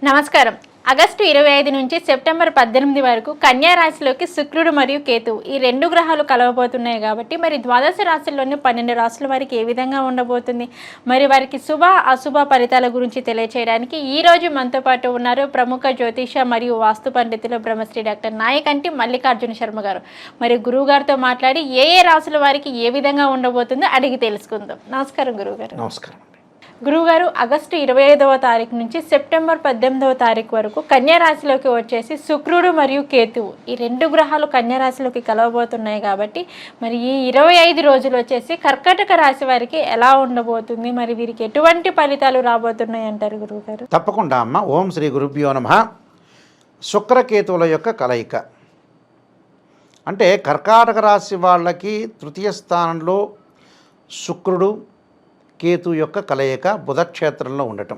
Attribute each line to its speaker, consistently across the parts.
Speaker 1: నమస్కారం. ఆగస్టు 25 నుంచి సెప్టెంబర్ 18 వరకు కన్యా రాశిలోకి శుక్రుడు మరియు కేతువు ఈ రెండు గ్రహాలు కలవబోతున్నాయి కాబట్టి మరి ద్వాదశ రాశుల్లోని 12 రాశుల వారికి ఏ విధంగా ఉండబోతుంది, మరి వారికి శుభ అశుభ ఫలితాల గురించి తెలియచేయడానికి ఈ రోజు మనతో పాటు ఉన్నారు ప్రముఖ జ్యోతిష మరియు వాస్తు పండితులు బ్రహ్మశ్రీ డాక్టర్ నాయకంటి మల్లికార్జున శర్మ గారు. మరి గురువు గారితో మాట్లాడి ఏ రాశుల వారికి ఏ విధంగా ఉండబోతుందో అడిగి తెలుసుకుందాం. నమస్కారం గురువుగారు.
Speaker 2: నమస్కారం.
Speaker 1: గురువుగారు, ఆగస్టు 25వ తారీఖు నుంచి సెప్టెంబర్ 18వ తారీఖు వరకు కన్యా రాశిలోకి వచ్చేసి శుక్రుడు మరియు కేతువు ఈ రెండు గ్రహాలు కన్యా రాశిలోకి కలవబోతున్నాయి కాబట్టి మరి ఈ 25 రోజులు వచ్చేసి కర్కాటక రాశి వారికి ఎలా ఉండబోతుంది, మరి వీరికి ఎటువంటి ఫలితాలు రాబోతున్నాయి అంటారు గురువుగారు?
Speaker 2: తప్పకుండా అమ్మ. ఓం శ్రీ గురుభ్యో నమః. శుక్రకేతువుల యొక్క కలయిక అంటే కర్కాటక రాశి వాళ్ళకి తృతీయ స్థానంలో శుక్రుడు కేతు యొక్క కలయిక బుధక్షేత్రంలో ఉండటం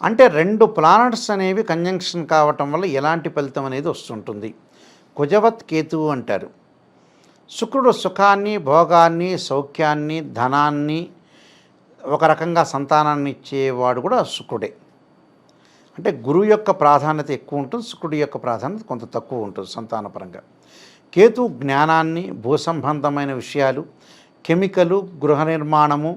Speaker 2: అంటే రెండు ప్లానెట్స్ అనేవి కంజంక్షన్ కావటం వల్ల ఎలాంటి ఫలితం అనేది వస్తుంటుంది. కుజవత్ కేతువు అంటారు. శుక్రుడు సుఖాన్ని, భోగాన్ని, సౌఖ్యాన్ని, ధనాన్ని, ఒక రకంగా సంతానాన్ని ఇచ్చేవాడు కూడా శుక్రుడే. అంటే గురువు యొక్క ప్రాధాన్యత ఎక్కువ ఉంటుంది, శుక్రుడి యొక్క ప్రాధాన్యత కొంత తక్కువ ఉంటుంది సంతానపరంగా. కేతు జ్ఞానాన్ని, భూ సంబంధమైన విషయాలు, కెమికలు, గృహ నిర్మాణము,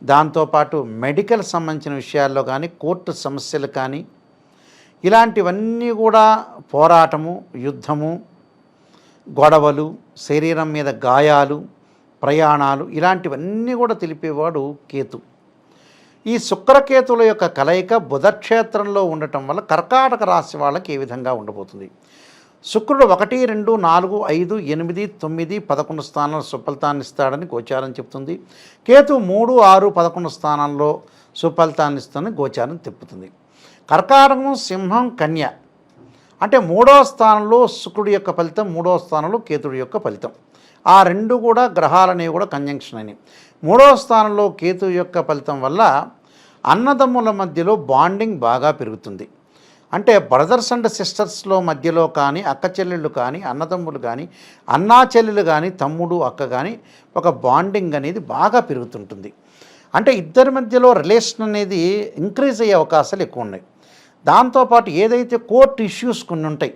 Speaker 2: దాంతోపాటు మెడికల్ సంబంధించిన విషయాల్లో కానీ, కోర్టు సమస్యలు కానీ, ఇలాంటివన్నీ కూడా పోరాటము, యుద్ధము, గొడవలు, శరీరం మీద గాయాలు, ప్రయాణాలు, ఇలాంటివన్నీ కూడా తెలిపేవాడు కేతు. ఈ శుక్రకేతుల యొక్క కలయిక బుధక్షేత్రంలో ఉండటం వల్ల కర్కాటక రాశి వాళ్ళకి ఏ విధంగా ఉండబోతుంది? శుక్రుడు 1, 2, 4, 5, 8, 9, 11 స్థానాల్లో సుఫలితాన్ని ఇస్తాడని గోచారం చెప్తుంది. కేతు 3, 6, 11 స్థానాల్లో సుఫలితాన్ని ఇస్తుందని గోచారం తిప్పుతుంది. కర్కాటకం, సింహం, కన్య అంటే 3వ స్థానంలో శుక్రుడి యొక్క ఫలితం, 3వ స్థానంలో కేతుడి యొక్క ఫలితం. ఆ రెండు కూడా గ్రహాలనేవి కూడా కంజంక్షన్ అయినాయి. 3వ స్థానంలో కేతు యొక్క ఫలితం వల్ల అన్నదమ్ముల మధ్యలో బాండింగ్ బాగా పెరుగుతుంది. అంటే బ్రదర్స్ అండ్ సిస్టర్స్లో మధ్యలో కానీ, అక్క చెల్లెళ్ళు కానీ, అన్నదమ్ములు కానీ, అన్నా చెల్లెలు కానీ, తమ్ముడు అక్క కానీ ఒక బాండింగ్ అనేది బాగా పెరుగుతుంటుంది. అంటే ఇద్దరి మధ్యలో రిలేషన్ అనేది ఇంక్రీజ్ అయ్యే అవకాశాలు ఎక్కువ ఉన్నాయి. దాంతోపాటు ఏదైతే కోర్టు ఇష్యూస్ కొన్ని ఉంటాయి,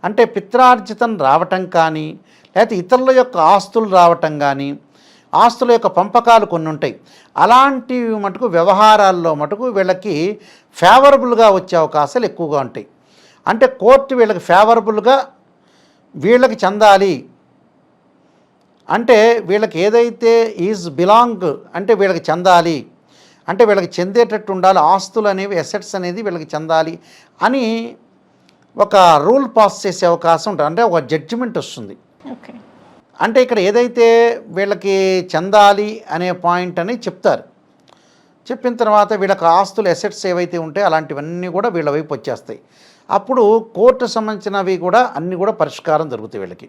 Speaker 2: అంటే పిత్రార్జితం రావటం కానీ, లేకపోతే ఇతరుల యొక్క ఆస్తులు రావటం కానీ, ఆస్తుల యొక్క పంపకాలు కొన్ని ఉంటాయి, అలాంటివి మటుకు వ్యవహారాల్లో మటుకు వీళ్ళకి ఫేవరబుల్గా వచ్చే అవకాశాలు ఎక్కువగా ఉంటాయి. అంటే కోర్టు వీళ్ళకి ఫేవరబుల్గా వీళ్ళకి చెందాలి అంటే, వీళ్ళకి ఏదైతే ఈజ్ బిలాంగ్ అంటే వీళ్ళకి చెందాలి అంటే వీళ్ళకి చెందేటట్టు ఉండాలి, ఆస్తులు అనేవి, అసెట్స్ అనేది వీళ్ళకి చెందాలి అని ఒక రూల్ పాస్ చేసే అవకాశం ఉంటుంది. అంటే ఒక జడ్జిమెంట్ వస్తుంది. అంటే ఇక్కడ ఏదైతే వీళ్ళకి చెందాలి అనే పాయింట్ అని చెప్తారు. చెప్పిన తర్వాత వీళ్ళకి ఆస్తులు, అసెట్స్ ఏవైతే ఉంటాయో అలాంటివన్నీ కూడా వీళ్ళ వైపు వచ్చేస్తాయి. అప్పుడు కోర్టు సంబంధించినవి కూడా అన్నీ కూడా పరిష్కారం జరుగుతాయి వీళ్ళకి.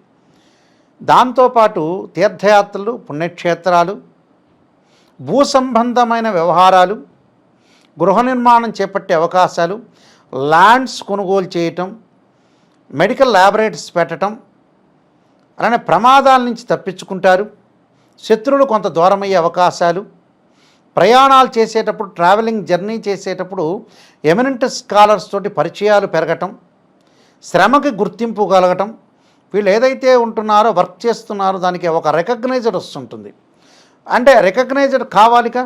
Speaker 2: దాంతోపాటు తీర్థయాత్రలు, పుణ్యక్షేత్రాలు, భూ సంబంధమైన వ్యవహారాలు, గృహ నిర్మాణం చేపట్టే అవకాశాలు, ల్యాండ్స్ కొనుగోలు చేయటం, మెడికల్ ల్యాబొరేటరీస్ పెట్టడం, అలానే ప్రమాదాల నుంచి తప్పించుకుంటారు. శత్రువులు కొంత దూరమయ్యే అవకాశాలు, ప్రయాణాలు చేసేటప్పుడు, ట్రావెలింగ్ జర్నీ చేసేటప్పుడు ఎమినెంట్ స్కాలర్స్ తోటి పరిచయాలు పెరగటం, శ్రమకి గుర్తింపు కలగటం, వీళ్ళు ఏదైతే ఉంటున్నారో, వర్క్ చేస్తున్నారో దానికి ఒక రికగ్నైజ్డ్ వస్తుంటుంది. అంటే రికగ్నైజ్డ్ కావాలిగా,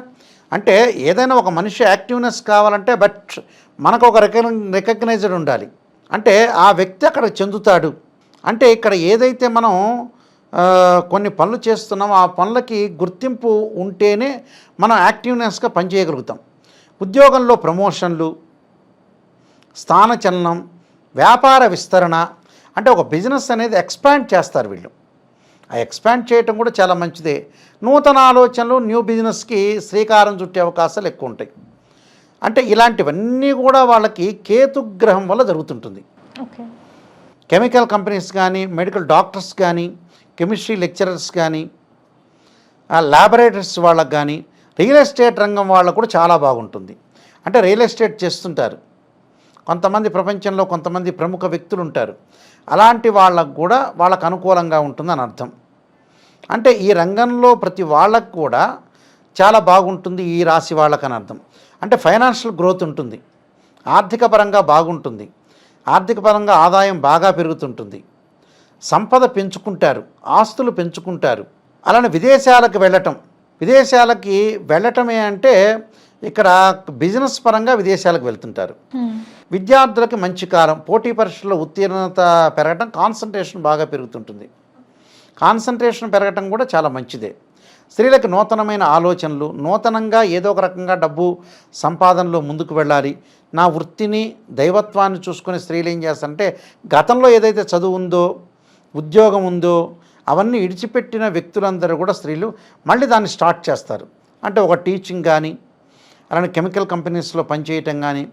Speaker 2: అంటే ఏదైనా ఒక మనిషి యాక్టివ్నెస్ కావాలంటే బట్ మనకు ఒక రికగ్నైజ్డ్ ఉండాలి. అంటే ఆ వ్యక్తి అక్కడ చెందుతాడు. అంటే ఇక్కడ ఏదైతే మనం కొన్ని పనులు చేస్తున్నామో ఆ పనులకి గుర్తింపు ఉంటేనే మనం యాక్టివ్నెస్గా పనిచేయగలుగుతాం. ఉద్యోగంలో ప్రమోషన్లు, స్థానచలనం, వ్యాపార విస్తరణ, అంటే ఒక బిజినెస్ అనేది ఎక్స్పాండ్ చేస్తారు వీళ్ళు. ఆ ఎక్స్పాండ్ చేయటం కూడా చాలా మంచిదే. నూతన ఆలోచనలు, న్యూ బిజినెస్కి శ్రీకారం చుట్టే అవకాశాలు ఎక్కువ ఉంటాయి. అంటే ఇలాంటివన్నీ కూడా వాళ్ళకి కేతుగ్రహం వల్ల జరుగుతుంటుంది. కెమికల్ కంపెనీస్ కానీ, మెడికల్ డాక్టర్స్ కానీ, కెమిస్ట్రీ లెక్చరర్స్ కానీ, ల్యాబొరేటరీస్ వాళ్ళకు కానీ, రియల్ ఎస్టేట్ రంగం వాళ్ళకు కూడా చాలా బాగుంటుంది. అంటే రియల్ ఎస్టేట్ చేస్తుంటారు కొంతమంది, ప్రపంచంలో కొంతమంది ప్రముఖ వ్యక్తులు ఉంటారు. అలాంటి వాళ్ళకు కూడా వాళ్ళకు అనుకూలంగా ఉంటుందని అర్థం. అంటే ఈ రంగంలో ప్రతి వాళ్ళకు కూడా చాలా బాగుంటుంది ఈ రాశి వాళ్ళకని అర్థం. అంటే ఫైనాన్షియల్ గ్రోత్ ఉంటుంది. ఆర్థిక పరంగా బాగుంటుంది, ఆర్థిక పరంగా ఆదాయం బాగా పెరుగుతుంటుంది, సంపద పెంచుకుంటారు, ఆస్తులు పెంచుకుంటారు. అలానే విదేశాలకి వెళ్ళటమే అంటే ఇక్కడ బిజినెస్ పరంగా విదేశాలకు వెళ్తుంటారు. విద్యార్థులకి మంచి కాలం, పోటీ పరీక్షల్లో ఉత్తీర్ణత పెరగటం, కాన్సన్ట్రేషన్ బాగా పెరుగుతుంటుంది. కాన్సన్ట్రేషన్ పెరగటం కూడా చాలా మంచిదే. స్త్రీలకు నూతనమైన ఆలోచనలు, నూతనంగా ఏదో ఒక రకంగా డబ్బు సంపాదనలో ముందుకు వెళ్ళాలి, నా వృత్తిని దైవత్వాన్ని చూసుకుని స్త్రీలు ఏం చేస్తారంటే గతంలో ఏదైతే చదువు ఉందో ఉద్యోగం ఉందో అవన్నీ ఇడిచిపెట్టిన వ్యక్తులందరూ కూడా స్త్రీలు మళ్ళీ దాన్ని స్టార్ట్ చేస్తారు. అంటే ఒక టీచింగ్ కానీ, అలానే కెమికల్ కంపెనీస్లో పనిచేయటం కానీ,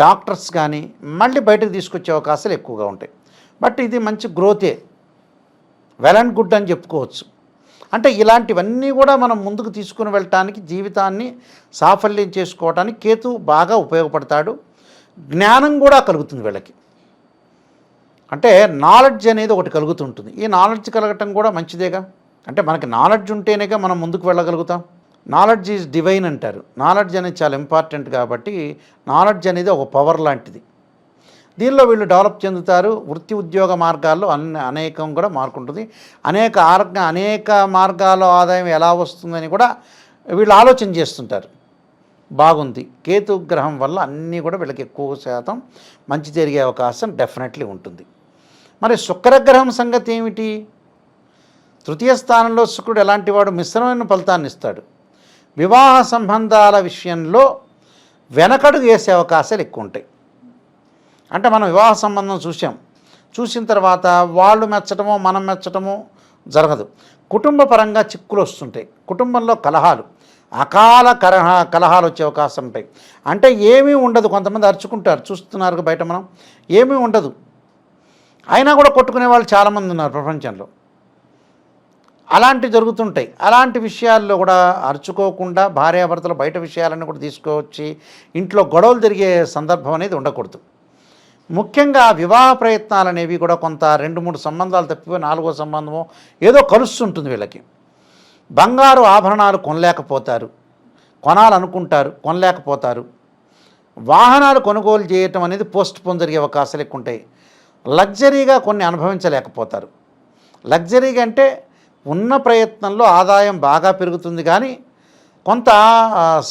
Speaker 2: డాక్టర్స్ కానీ మళ్ళీ బయటకు తీసుకొచ్చే అవకాశాలు ఎక్కువగా ఉంటాయి. బట్ ఇది మంచి గ్రోతే, వెల్ అండ్ గుడ్ అని చెప్పుకోవచ్చు. అంటే ఇలాంటివన్నీ కూడా మనం ముందుకు తీసుకుని వెళ్ళటానికి, జీవితాన్ని సాఫల్యం చేసుకోవటానికి కేతు బాగా ఉపయోగపడతాడు. జ్ఞానం కూడా కలుగుతుంది వీళ్ళకి. అంటే నాలెడ్జ్ అనేది ఒకటి కలుగుతుంటుంది. ఈ నాలెడ్జ్ కలగటం కూడా మంచిదేగా. అంటే మనకి నాలెడ్జ్ ఉంటేనేగా మనం ముందుకు వెళ్ళగలుగుతాం. నాలెడ్జ్ ఈజ్ డివైన్ అంటారు. నాలెడ్జ్ అనేది చాలా ఇంపార్టెంట్ కాబట్టి నాలెడ్జ్ అనేది ఒక పవర్ లాంటిది. దీనిలో వీళ్ళు డెవలప్ చెందుతారు. వృత్తి ఉద్యోగ మార్గాల్లో అనేకం కూడా మార్కుంటుంది. అనేక మార్గాల్లో ఆదాయం ఎలా వస్తుందని కూడా వీళ్ళు ఆలోచన చేస్తుంటారు. బాగుంది. కేతు గ్రహం వల్ల అన్నీ కూడా వీళ్ళకి ఎక్కువ శాతం మంచి జరిగే అవకాశం డెఫినెట్లీ ఉంటుంది. మరి శుక్రగ్రహం సంగతి ఏమిటి? తృతీయ స్థానంలో శుక్రుడు ఎలాంటి వాడు? మిశ్రమైన ఫలితాన్ని ఇస్తాడు. వివాహ సంబంధాల విషయంలో వెనకడుగు వేసే అవకాశాలు ఎక్కువ ఉంటాయి. అంటే మనం వివాహ సంబంధం చూసిన తర్వాత వాళ్ళు మెచ్చటమో మనం మెచ్చటమో జరగదు. కుటుంబ పరంగా చిక్కులు వస్తుంటాయి. కుటుంబంలో అకాల కలహాలు వచ్చే అవకాశం ఉంటాయి. అంటే ఏమీ ఉండదు. కొంతమంది అరుచుకుంటారు, చూస్తున్నారు బయట మనం, ఏమీ ఉండదు. అయినా కూడా కొట్టుకునే వాళ్ళు చాలామంది ఉన్నారు ప్రపంచంలో. అలాంటివి జరుగుతుంటాయి. అలాంటి విషయాల్లో కూడా అరుచుకోకుండా భార్యాభర్తలు బయట విషయాలన్నీ కూడా తీసుకొచ్చి ఇంట్లో గొడవలు జరిగే సందర్భం అనేది ఉండకూడదు. ముఖ్యంగా వివాహ ప్రయత్నాలు అనేవి కూడా కొంత 2-3 సంబంధాలు తప్పిపోయి 4వ సంబంధమో ఏదో కలుస్తుంటుంది వీళ్ళకి. బంగారు ఆభరణాలు కొనాలనుకుంటారు, కొనలేకపోతారు. వాహనాలు కొనుగోలు చేయటం అనేది పోస్ట్ పోన్ జరిగే అవకాశాలు ఎక్కువ ఉంటాయి. లగ్జరీగా కొన్ని అనుభవించలేకపోతారు. లగ్జరీగా అంటే ఉన్న ప్రయత్నంలో ఆదాయం బాగా పెరుగుతుంది కానీ కొంత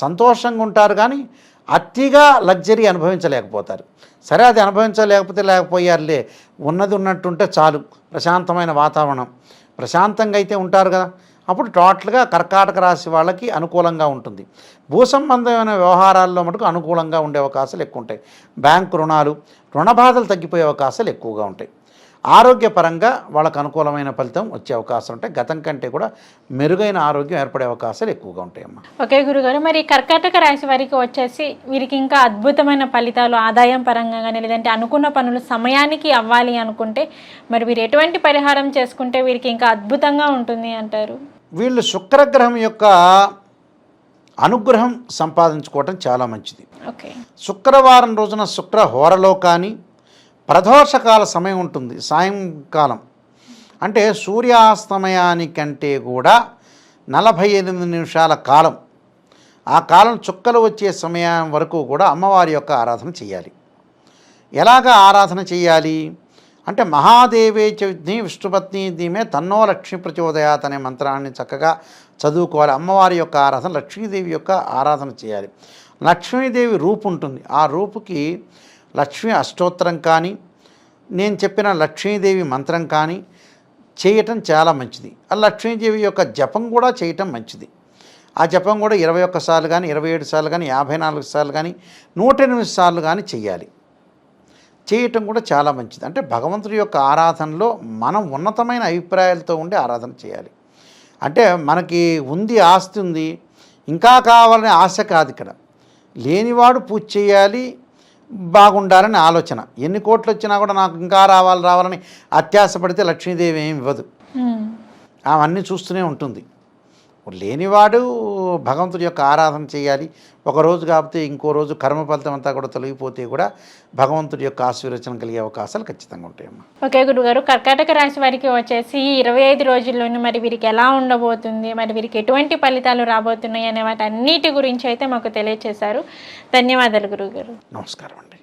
Speaker 2: సంతోషంగా ఉంటారు కానీ అతిగా లగ్జరీ అనుభవించలేకపోతారు. సరే, అది లేకపోయారులే, ఉన్నది ఉన్నట్టుంటే చాలు, ప్రశాంతమైన వాతావరణం, ప్రశాంతంగా అయితే ఉంటారు కదా. అప్పుడు టోటల్గా కర్కాటక రాశి వాళ్ళకి అనుకూలంగా ఉంటుంది. భూ సంబంధమైన వ్యవహారాల్లో మటుకు అనుకూలంగా ఉండే అవకాశాలు ఎక్కువ ఉంటాయి. బ్యాంకు రుణ బాధలు తగ్గిపోయే అవకాశాలు ఎక్కువగా ఉంటాయి. ఆరోగ్యపరంగా వాళ్ళకు అనుకూలమైన ఫలితం వచ్చే అవకాశం ఉంటాయి. గతం కంటే కూడా మెరుగైన ఆరోగ్యం ఏర్పడే అవకాశాలు ఎక్కువగా ఉంటాయమ్మా.
Speaker 1: ఓకే గురుగారు, మరి కర్కాటక రాశి వారికి వచ్చేసి వీరికి ఇంకా అద్భుతమైన ఫలితాలు ఆదాయం పరంగా కానీ లేదంటే అనుకున్న పనులు సమయానికి అవ్వాలి అనుకుంటే మరి వీరు ఎటువంటి పరిహారం చేసుకుంటే వీరికి ఇంకా అద్భుతంగా ఉంటుంది అంటారు?
Speaker 2: వీళ్ళు శుక్రగ్రహం యొక్క అనుగ్రహం సంపాదించుకోవటం చాలా మంచిది.
Speaker 1: ఓకే.
Speaker 2: శుక్రవారం రోజున శుక్ర హోరలో కానీ ప్రదోషకాల సమయం ఉంటుంది, సాయంకాలం. అంటే సూర్యాస్తమయానికంటే కూడా 48 నిమిషాల కాలం. ఆ కాలం చుక్కలు వచ్చే సమయం వరకు కూడా అమ్మవారి యొక్క ఆరాధన చేయాలి. ఎలాగా ఆరాధన చేయాలి అంటే మహాదేవే చవిజ్ఞి విష్ణుపత్ని ధీమే తన్నో లక్ష్మీ ప్రచోదయాత్ అనే మంత్రాన్ని చక్కగా చదువుకోవాలి. అమ్మవారి యొక్క ఆరాధన, లక్ష్మీదేవి యొక్క ఆరాధన చేయాలి. లక్ష్మీదేవి రూపు ఉంటుంది. ఆ రూపుకి లక్ష్మీ అష్టోత్తరం కానీ నేను చెప్పిన లక్ష్మీదేవి మంత్రం కానీ చేయటం చాలా మంచిది. ఆ లక్ష్మీదేవి యొక్క జపం కూడా చేయటం మంచిది. ఆ జపం కూడా 21 సార్లు కానీ 27 సార్లు కానీ 54 సార్లు కానీ 108 సార్లు కానీ చేయాలి. చేయటం కూడా చాలా మంచిది. అంటే భగవంతుడి యొక్క ఆరాధనలో మనం ఉన్నతమైన అభిప్రాయాలతో ఉండి ఆరాధన చేయాలి. అంటే మనకి ఆస్తి ఉంది, ఇంకా కావాలనే ఆశ కాదు. ఇక్కడ లేనివాడు పూజ చేయాలి, బాగుండాలని ఆలోచన. ఎన్ని కోట్లు వచ్చినా కూడా నాకు ఇంకా రావాలని అత్యాశపడితే లక్ష్మీదేవి ఏమి ఇవ్వదు. అవన్నీ చూస్తూనే ఉంటుంది. లేనివాడు భగవంతుడి యొక్క ఆరాధన చేయాలి. ఒక రోజు కాకపోతే ఇంకో రోజు కర్మ ఫలితం అంతా కూడా తొలగిపోతే కూడా భగవంతుడి యొక్క ఆశీర్వచనం కలిగే అవకాశాలు ఖచ్చితంగా ఉంటాయమ్మా.
Speaker 1: ఓకే గురుగారు, కర్కాటక రాశి వారికి వచ్చేసి 25 రోజుల్లోనే మరి వీరికి ఎలా ఉండబోతుంది, మరి వీరికి ఎటువంటి ఫలితాలు రాబోతున్నాయి అనే వాటి అన్నిటి గురించి అయితే మాకు తెలియజేశారు. ధన్యవాదాలు గురుగారు.
Speaker 2: నమస్కారం అండి.